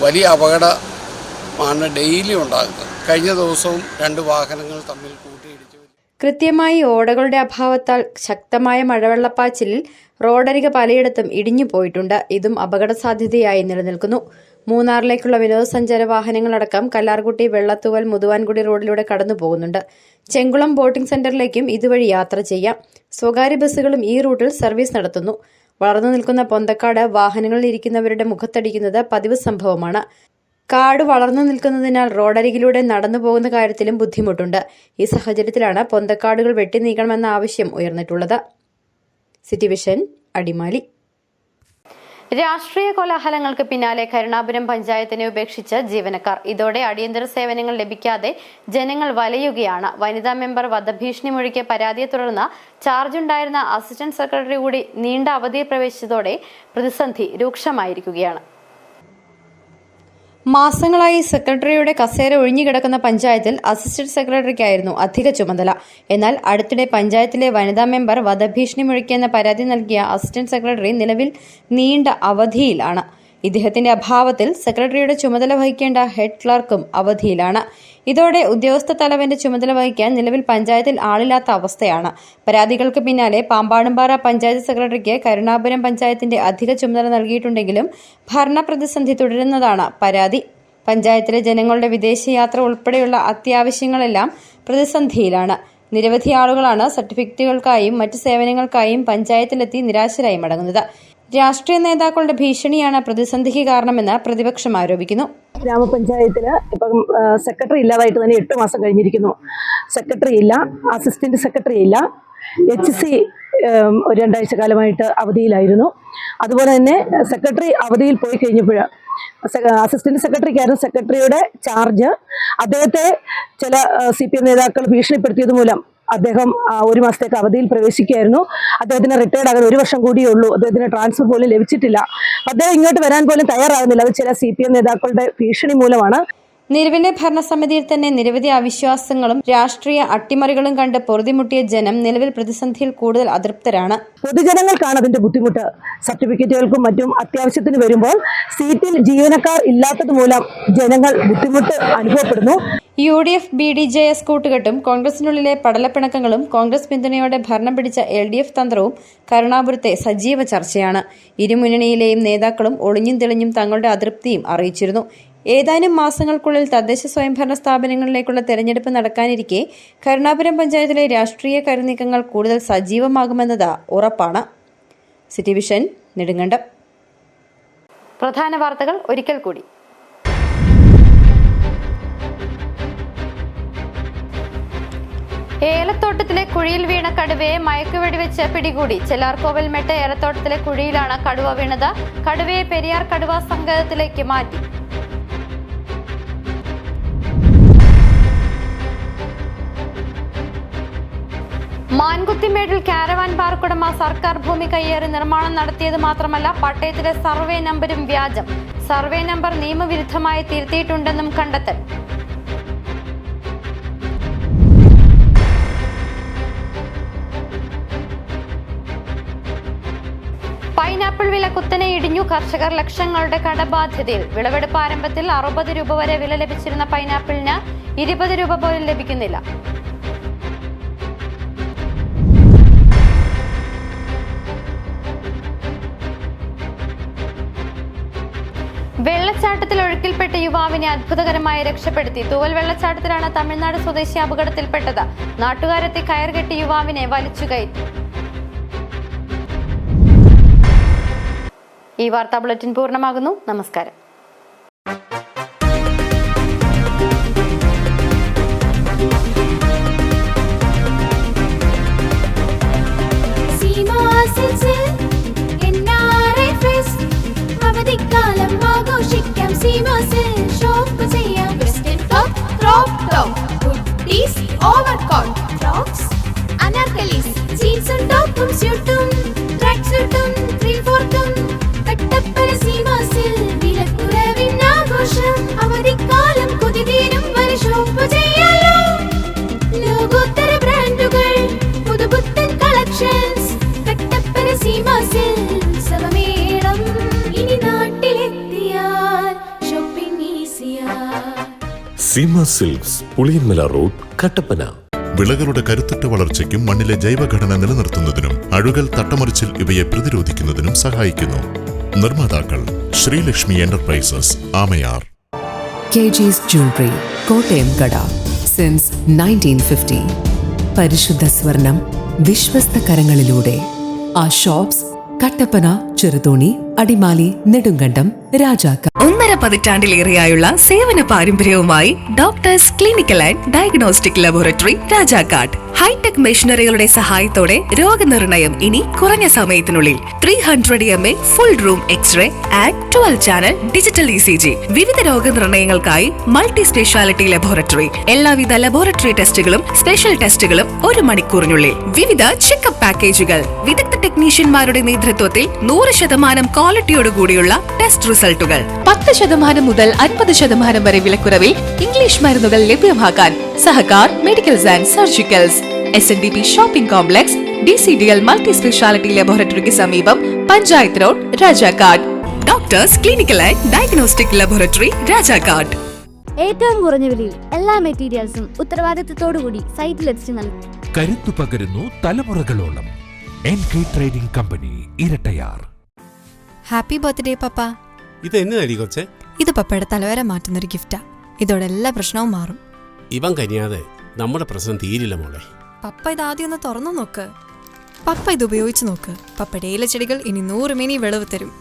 S18: വലിയ അപകടമാണ് ഡെയിലി ഉണ്ടാകുന്നത്. കഴിഞ്ഞ ദിവസവും 2 വാഹനങ്ങൾ തമ്മിൽ കൂട്ടിയിടിച്ചു.
S11: കൃത്യമായി ഓടകളുടെ അഭാവത്താൽ ശക്തമായ മഴവെള്ളപ്പാച്ചിലിൽ റോഡരിക പലയിടത്തും ഇടിഞ്ഞു പോയിട്ടുണ്ട്. ഇതും അപകട സാധ്യതയായി നിലനിൽക്കുന്നു. മൂന്നാറിലേക്കുള്ള വിനോദസഞ്ചാര വാഹനങ്ങളടക്കം കല്ലാർകുട്ടി വെള്ളത്തുവൽ മുതുവാൻകുടി റോഡിലൂടെ കടന്നു പോകുന്നുണ്ട്. ചെങ്കുളം ബോട്ടിംഗ് സെന്ററിലേക്കും ഇതുവഴി യാത്ര ചെയ്യാം. സ്വകാര്യ ബസ്സുകളും ഈ റൂട്ടിൽ സർവീസ് നടത്തുന്നു. വളർന്നു നിൽക്കുന്ന പൊന്തക്കാട് വാഹനങ്ങളിൽ ഇരിക്കുന്നവരുടെ മുഖത്തടിക്കുന്നത് പതിവ് സംഭവമാണ്. കാട് വളർന്നു നിൽക്കുന്നതിനാൽ റോഡരികിലൂടെ നടന്നു പോകുന്ന കാര്യത്തിലും ബുദ്ധിമുട്ടുണ്ട്. ഈ സാഹചര്യത്തിലാണ് പൊന്തക്കാടുകൾ വെട്ടിനീക്കണമെന്ന ആവശ്യം ഉയർന്നിട്ടുള്ളത്. City vision, Adimali. രാഷ്ട്രീയ കോലാഹലങ്ങൾക്ക് പിന്നാലെ കരുണാപുരം പഞ്ചായത്തിനെ ഉപേക്ഷിച്ച് ജീവനക്കാർ. ഇതോടെ അടിയന്തര സേവനങ്ങൾ ലഭിക്കാതെ ജനങ്ങൾ വലയുകയാണ്. വനിതാ മെമ്പർ വധഭീഷണി മുഴക്കിയ പരാതിയെ തുടർന്ന് ചാർജുണ്ടായിരുന്ന അസിസ്റ്റന്റ് സെക്രട്ടറി കൂടി നീണ്ട അവധിയിൽ പ്രവേശിച്ചതോടെ പ്രതിസന്ധി രൂക്ഷമായിരിക്കുകയാണ്. മാസങ്ങളായി സെക്രട്ടറിയുടെ കസേര ഒഴിഞ്ഞുകിടക്കുന്ന പഞ്ചായത്തിൽ അസിസ്റ്റന്റ് സെക്രട്ടറിക്കായിരുന്നു അധിക ചുമതല. എന്നാൽ അടുത്തിടെ പഞ്ചായത്തിലെ വനിതാ മെമ്പർ വധഭീഷണി മുഴക്കിയെന്ന പരാതി നൽകിയ അസിസ്റ്റന്റ് സെക്രട്ടറി നിലവിൽ നീണ്ട അവധിയിലാണ്. ഇദ്ദേഹത്തിന്റെ അഭാവത്തിൽ സെക്രട്ടറിയുടെ ചുമതല വഹിക്കേണ്ട ഹെഡ് ക്ലർക്കും അവധിയിലാണ്. ഇതോടെ ഉദ്യോഗസ്ഥ തലവന്റെ ചുമതല വഹിക്കാൻ നിലവിൽ പഞ്ചായത്തിൽ ആളില്ലാത്ത അവസ്ഥയാണ്. പരാതികൾക്ക് പിന്നാലെ പാമ്പാടുംപാറ പഞ്ചായത്ത് സെക്രട്ടറിക്ക് കരുണാപുരം പഞ്ചായത്തിന്റെ അധിക ചുമതല നൽകിയിട്ടുണ്ടെങ്കിലും ഭരണ പ്രതിസന്ധി തുടരുന്നതാണ് പരാതി. പഞ്ചായത്തിലെ ജനങ്ങളുടെ വിദേശയാത്ര ഉൾപ്പെടെയുള്ള അത്യാവശ്യങ്ങളെല്ലാം പ്രതിസന്ധിയിലാണ്. നിരവധി ആളുകളാണ് സർട്ടിഫിക്കറ്റുകൾക്കായും മറ്റ് സേവനങ്ങൾക്കായും പഞ്ചായത്തിലെത്തി നിരാശരായി മടങ്ങുന്നത്. രാഷ്ട്രീയ നേതാക്കളുടെ ഭീഷണിയാണ് പ്രതിസന്ധിക്ക് കാരണമെന്ന് പ്രതിപക്ഷം ആരോപിക്കുന്നു.
S19: ഗ്രാമപഞ്ചായത്തില് ഇപ്പം സെക്രട്ടറി ഇല്ലാതായിട്ട് തന്നെ 8 മാസം കഴിഞ്ഞിരിക്കുന്നു. സെക്രട്ടറി ഇല്ല, അസിസ്റ്റന്റ് സെക്രട്ടറി ഇല്ല. HC ഒരു 2 ആഴ്ച കാലമായിട്ട് അവധിയിലായിരുന്നു. അതുപോലെ തന്നെ സെക്രട്ടറി അവധിയിൽ പോയി കഴിഞ്ഞപ്പോൾ അസിസ്റ്റന്റ് സെക്രട്ടറിക്കായിരുന്നു സെക്രട്ടറിയുടെ ചാർജ്. അദ്ദേഹത്തെ ചില CPM നേതാക്കൾ ഭീഷണിപ്പെടുത്തിയത് മൂലം അദ്ദേഹം 1 മാസത്തേക്ക് അവധിയിൽ പ്രവേശിക്കുകയായിരുന്നു. അദ്ദേഹത്തിന് റിട്ടയർഡ് ആകാൻ 1 വർഷം കൂടിയേ ഉള്ളൂ. അദ്ദേഹത്തിന് ട്രാൻസ്ഫർ പോലും ലഭിച്ചിട്ടില്ല. അദ്ദേഹം ഇങ്ങോട്ട് വരാൻ പോലും തയ്യാറാകുന്നില്ല. അത് ചില CPM നേതാക്കളുടെ ഭീഷണി മൂലമാണ്.
S11: നിലവിലെ ഭരണസമിതിയിൽ തന്നെ നിരവധി അവിശ്വാസങ്ങളും രാഷ്ട്രീയ അട്ടിമറികളും കണ്ട് പൊറുതിമുട്ടിയ ജനം നിലവിൽ പ്രതിസന്ധിയിൽ കൂടുതൽ അതൃപ്തരാണ്.
S19: പൊതുജനങ്ങൾക്കാണ് അതിന്റെ ബുദ്ധിമുട്ട്. സർട്ടിഫിക്കറ്റുകൾക്കും മറ്റും അത്യാവശ്യത്തിന് വരുമ്പോൾ സീറ്റിൽ ജീവനക്കാർ ഇല്ലാത്തത് മൂലം ജനങ്ങൾ ബുദ്ധിമുട്ട് അനുഭവപ്പെടുന്നു.
S11: UDF BDJS കൂട്ടുകെട്ടും കോൺഗ്രസിനുള്ളിലെ പടലപ്പിണക്കങ്ങളും കോൺഗ്രസ് പിന്തുണയോടെ ഭരണം പിടിച്ച LDF തന്ത്രവും കരുണാപുരത്തെ സജീവ ചർച്ചയാണ്. ഇരുമുന്നണിയിലെയും നേതാക്കളും ഒളിഞ്ഞും തെളിഞ്ഞും തങ്ങളുടെ അതൃപ്തിയും അറിയിച്ചിരുന്നു.
S20: ഏതാനും മാസങ്ങൾക്കുള്ളിൽ തദ്ദേശ സ്വയംഭരണ സ്ഥാപനങ്ങളിലേക്കുള്ള തെരഞ്ഞെടുപ്പ് നടക്കാനിരിക്കെ കരുണാപുരം പഞ്ചായത്തിലെ രാഷ്ട്രീയ കരുനീക്കങ്ങൾ കൂടുതൽ സജീവമാകുമെന്നത് ഉറപ്പാണ്. City vision, Nedumkandam.
S11: പ്രധാന വാർത്തകൾ ഒരിക്കൽ കൂടി. ഏലത്തോട്ടത്തിലെ കുഴിയിൽ വീണ കടുവയെ മയക്കുവെടിവെച്ച് പിടികൂടി. ചെല്ലാർകോവിൽ മെട്ട് ഏലത്തോട്ടത്തിലെ കുഴിയിലാണ് കടുവ വീണത്. കടുവയെ പെരിയാർ കടുവ സങ്കേതത്തിലേക്ക് മാറ്റി. മാൻകുത്തിമേടിൽ കാരവാൻ പാർക്കുടമ സർക്കാർ ഭൂമി കയ്യേറി നിർമ്മാണം നടത്തിയത് മാത്രമല്ല, പട്ടയത്തിലെ സർവേ നമ്പരും വ്യാജം. സർവേ നമ്പർ നിയമവിരുദ്ധമായി തിരുത്തിയിട്ടുണ്ടെന്നും കണ്ടെത്തൽ. പൈനാപ്പിൾ വില കുത്തനെ ഇടിഞ്ഞു. കർഷകർ ലക്ഷങ്ങളുടെ കടബാധ്യതയിൽ. വിളവെടുപ്പ് ആരംഭത്തിൽ 60 രൂപ വരെ വില ലഭിച്ചിരുന്ന പൈനാപ്പിളിന് 20 രൂപ പോലും ലഭിക്കുന്നില്ല. വെള്ളച്ചാട്ടത്തിൽ ഒഴുക്കിൽപ്പെട്ട യുവാവിനെ അത്ഭുതകരമായി രക്ഷപ്പെടുത്തി. തൂവൽ വെള്ളച്ചാട്ടത്തിലാണ് തമിഴ്നാട് സ്വദേശി അപകടത്തിൽപ്പെട്ടത്. നാട്ടുകാരെത്തി കയർകെട്ടി യുവാവിനെ വലിച്ചു കയറ്റി. ഈ വാർത്താ ബുള്ളറ്റിൻ പൂർണ്ണമാകുന്നു. നമസ്കാരം.
S1: Seema silks, Puliyanmala road, Kattappana.
S3: വിളകളുടെ കരുത്തുറ്റ വളർച്ചയ്ക്കും മണ്ണിലെ ജൈവഘടന നിലനിർത്തുന്നതിനും അഴുകൽ, തട്ടമറിച്ചിൽ ഇവയെ പ്രതിരോധിക്കുന്നതിനും സഹായിക്കുന്നു. നിർമ്മാതാക്കൾ Sreelakshmi enterprises, Amayar.
S4: KG's Jewelry, Kottayam കട. സിൻസ് 1950. പരിശുദ്ധ സ്വർണം വിശ്വസ്ത കരങ്ങളിലൂടെ. ആ ഷോപ്സ് കട്ടപ്പന, ചെറുതോണി, അടിമാലി, നെടുങ്കണ്ടം, രാജാക്ക.
S5: 1.5 പതിറ്റാണ്ടിലേറെയായുള്ള സേവന പാരമ്പര്യവുമായി doctors clinical and diagnostic laboratory, Rajakkad. Hi tech മെഷീനറികളുടെ സഹായത്തോടെ രോഗനിർണയം ഇനി കുറഞ്ഞ സമയത്തിനുള്ളിൽ. 300 ml full room x ray and 12 channel digital ECG. വിവിധ രോഗനിർണയങ്ങൾക്കായി മൾട്ടി സ്പെഷ്യാലിറ്റി ലബോറട്ടറി. എല്ലാവിധ ലബോറട്ടറി ടെസ്റ്റുകളും സ്പെഷ്യൽ ടെസ്റ്റുകളും 1 മണിക്കൂറിനുള്ളിൽ. വിവിധ ചെക്കപ്പ് പാക്കേജുകൾ. വിദഗ്ധ ടെക്നീഷ്യന്മാരുടെ നേതൃത്വത്തിൽ 100% ക്വാളിറ്റിയോടുകൂടിയുള്ള ടെസ്റ്റ് റിസൾട്ടുകൾ. 10% മുതൽ 50% വരെ വിലക്കുറവിൽ ഇംഗ്ലീഷ് മരുന്നുകൾ ലഭ്യമാക്കാൻ Sahakar medicals and surgicals, SNDP shopping complex, DCDL multi speciality ലബോറട്ടറിക്ക് സമീപം, panchayat road, Rajakkad. Doctors clinical and diagnostic laboratory, Rajakkad.
S21: ഏറ്റവും കുറഞ്ഞ വിലയിൽ എല്ലാ മെറ്റീരിയൽസും ഉത്തരവാദിത്തത്തോടുകൂടി സൈറ്റിലെത്തിച്ച് നൽകും.
S7: കരുത്തു പകരുന്നു തലമുറകളോളം. NK trading company, Erattayar.
S8: Happy birthday പപ്പ.
S9: ഇത് എന്നതടി കൊച്ചെ?
S8: ഇത് പപ്പയുടെ തലവര മാറ്റുന്നൊരു ഗിഫ്റ്റാ. ഇതോടെ എല്ലാ പ്രശ്നവും മാറും.
S9: ഇവൻ കനിയാതെ നമ്മുടെ പ്രശ്നം തീരില്ല മോളെ.
S8: പപ്പ ഇത് ആദ്യം ഒന്ന് തുറന്നു നോക്ക്. പപ്പ ഇത് ഉപയോഗിച്ച് നോക്ക്. പപ്പയുടെ ഇലച്ചെടികൾ ഇനി 100 മിനി വിളവ് തരും.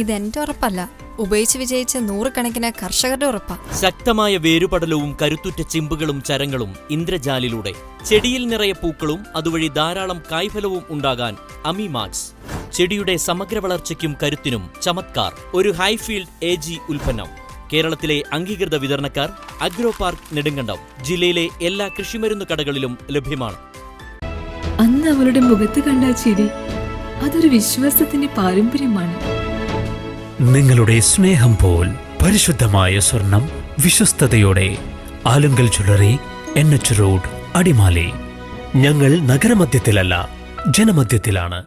S8: ഇത് എന്റെ ഉറപ്പല്ല, ഉപയോഗിച്ച് വിജയിച്ച 100 കണക്കിന് കർഷകരുടെ ഉറപ്പാ.
S10: ശക്തമായ വേരുപടലവും കരുത്തുറ്റ ചിമ്പുകളും ചരങ്ങളും ഇന്ദ്രജാലിലൂടെ ചെടിയിൽ നിറയെ പൂക്കളും അതുവഴി ധാരാളം കായ്ഫലവും ഉണ്ടാകാൻ അമിമാക്സ്. ചെടിയുടെ സമഗ്ര വളർച്ചയ്ക്കും കരുത്തിനും ചമത്കാർ. ഒരു ഹൈഫീൽഡ് AG ഉൽപ്പന്നം. കേരളത്തിലെ അംഗീകൃത വിതരണക്കാർ അഗ്രോ പാർക്ക്, നെടുങ്കണ്ടം. ജില്ലയിലെ എല്ലാ കൃഷിമരുന്ന് കടകളിലും ലഭ്യമാണ്.
S14: അന്ന് അവളുടെ മുഖത്ത് കണ്ട ചിരി, അതൊരു വിശ്വാസത്തിന്റെ പാരമ്പര്യമാണ്.
S15: നിങ്ങളുടെ സ്നേഹം പോൽ പരിശുദ്ധമായ സ്വർണം വിശ്വസ്തയോടെ Alunkal jewellery, NH road, Adimali. ഞങ്ങൾ നഗരമധ്യത്തിലല്ല, ജനമധ്യത്തിലാണ്.